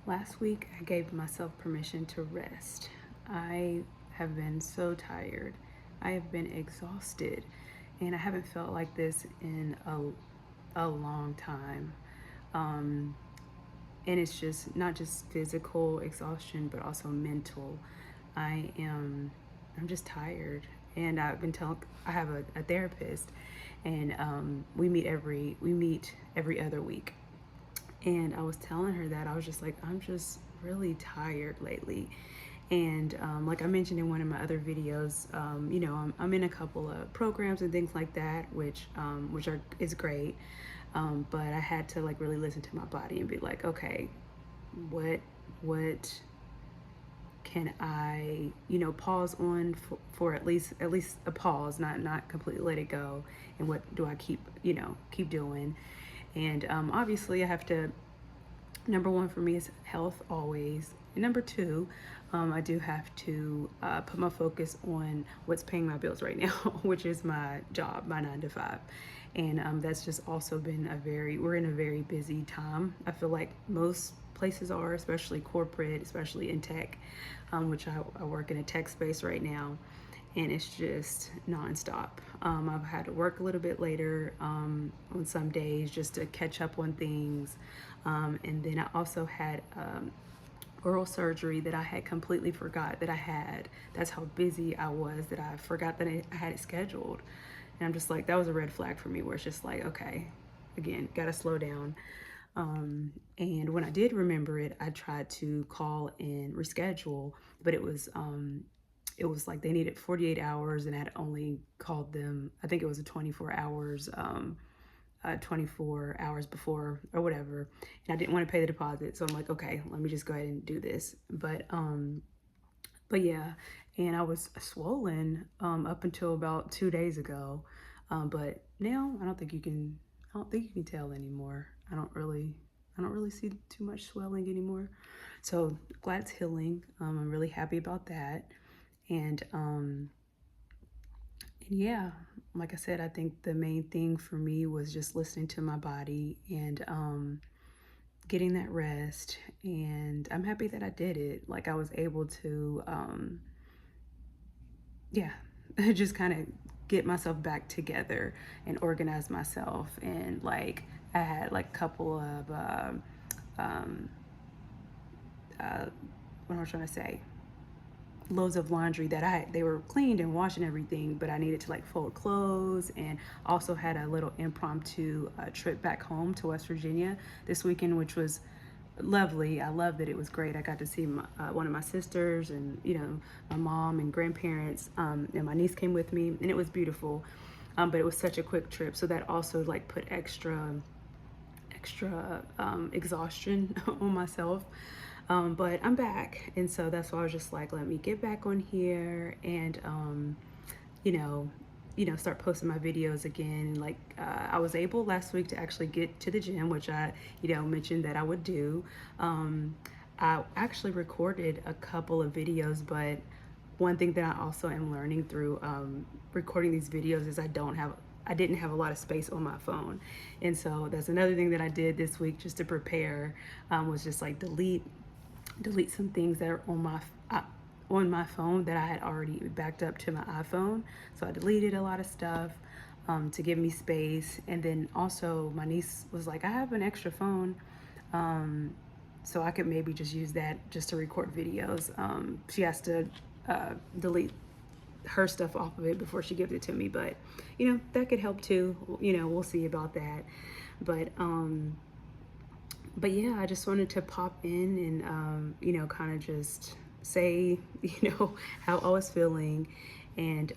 Last week, I gave myself permission to rest. I have been so tired. I have been exhausted, and I haven't felt like this in a long time. Um, and it's just not just physical exhaustion, but also mental. I am, I'm just tired. And I've been telling, I have a therapist, and we meet every other week. And I was telling her that I was just like, I'm just really tired lately. And like I mentioned in one of my other videos, I'm in a couple of programs and things like that, which are is great. But I had to like really listen to my body and be like, okay, what can I, pause on for at least a pause, not completely let it go, and what do I keep doing, and obviously I have to. Number one for me is health always. And number two, I do have to put my focus on what's paying my bills right now, which is my job, my 9 to 5. And that's just also been we're in a very busy time. I feel like most places are, especially corporate, especially in tech, which I work in a tech space right now, and it's just nonstop. I've had to work a little bit later on some days just to catch up on things. And then I also had oral surgery that I had completely forgot that I had. That's how busy I was that I forgot that I had it scheduled. And I'm just like, that was a red flag for me where it's just like, okay, again, gotta slow down. And when I did remember it, I tried to call and reschedule, but it was like they needed 48 hours, and I had only called them, I think it was a 24 hours before or whatever. And I didn't want to pay the deposit. So I'm like, okay, let me just go ahead and do this. But yeah, and I was swollen up until about 2 days ago. But now I don't think you can tell anymore. I don't really see too much swelling anymore. So glad it's healing. I'm really happy about that. And and yeah, like I said, I think the main thing for me was just listening to my body and getting that rest. And I'm happy that I did it. Like I was able to, yeah, just kind of get myself back together and organize myself. And like I had like a couple of, um, what am I trying to say? Loads of laundry that they were cleaned and washed and everything, but I needed to like fold clothes, and also had a little impromptu trip back home to West Virginia this weekend, which was lovely. I loved it. It was great. I got to see one of my sisters, and my mom and grandparents, and my niece came with me, and it was beautiful. But it was such a quick trip, so that also like put extra exhaustion on myself. But I'm back, and so that's why I was just like, let me get back on here and you know, start posting my videos again. Like I was able last week to actually get to the gym, which I mentioned that I would do. I actually recorded a couple of videos, but one thing that I also am learning through recording these videos is I didn't have a lot of space on my phone. And so that's another thing that I did this week just to prepare, was just like delete some things that are on my phone that I had already backed up to my iPhone. So I deleted a lot of stuff to give me space. And then also my niece was like, I have an extra phone, so I could maybe just use that just to record videos. She has to delete her stuff off of it before she gives it to me, but that could help too. We'll see about that. But but yeah, I just wanted to pop in and kind of just say how I was feeling, and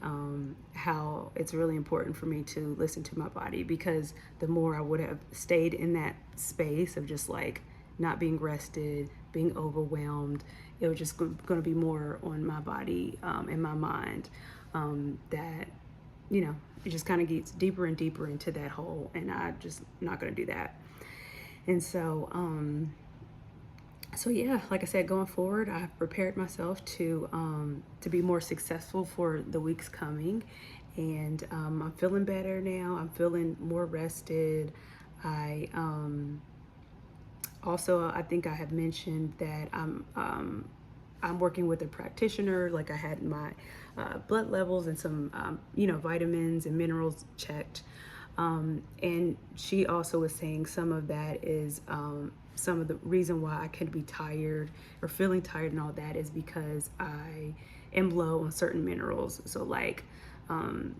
how it's really important for me to listen to my body, because the more I would have stayed in that space of just like not being rested, being overwhelmed, it was just going to be more on my body and my mind, that it just kind of gets deeper and deeper into that hole, and I just not going to do that. And so yeah, like I said, going forward, I've prepared myself to be more successful for the weeks coming, and I'm feeling better now. I'm feeling more rested. I Also, I think I have mentioned that I'm working with a practitioner. Like I had my blood levels and some vitamins and minerals checked, and she also was saying some of that is some of the reason why I could be tired or feeling tired and all that is because I am low on certain minerals. So like um,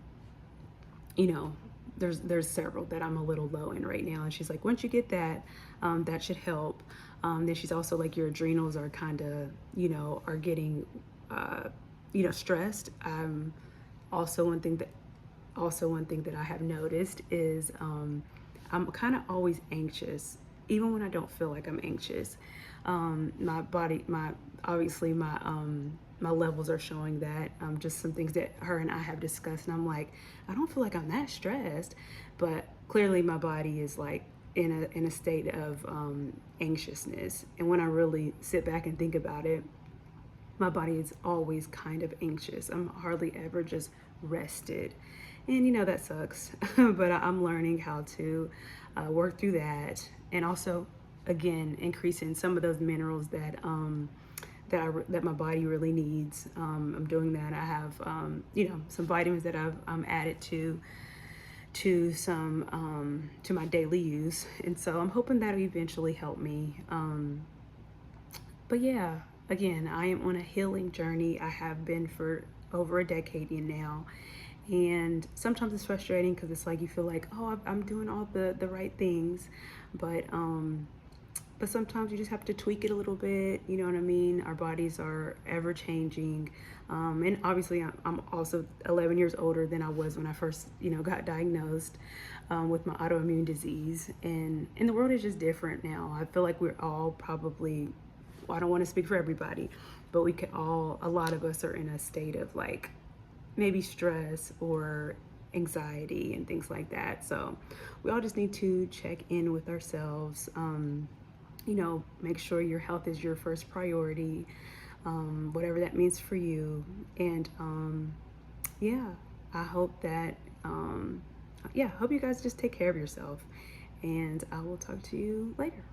you know, there's several that I'm a little low in right now. And she's like, once you get that, that should help. Then she's also like, your adrenals are kind of, are getting, stressed. Also one thing that one thing that I have noticed is I'm kind of always anxious, even when I don't feel like I'm anxious. My body, my obviously my levels are showing that. Just some things that her and I have discussed, and I'm like, I don't feel like I'm that stressed, but clearly my body is like in a state of anxiousness. And when I really sit back and think about it, my body is always kind of anxious. I'm hardly ever just rested. And that sucks. But I'm learning how to work through that. And also, again, increasing some of those minerals that my body really needs. I'm doing that. I have, some vitamins that I've added to to my daily use. And so I'm hoping that'll eventually help me. But yeah, again, I am on a healing journey. I have been for over a decade now. And sometimes it's frustrating because it's like you feel like, oh, I'm doing all the right things, but sometimes you just have to tweak it a little bit. You know what I mean? Our bodies are ever changing, and obviously I'm also 11 years older than I was when I first got diagnosed with my autoimmune disease, and the world is just different now. I feel like we're all probably, well, I don't want to speak for everybody, but we could all, a lot of us are in a state of like maybe stress or anxiety and things like that. So we all just need to check in with ourselves. Make sure your health is your first priority, whatever that means for you. And yeah, I hope that, hope you guys just take care of yourself. And I will talk to you later.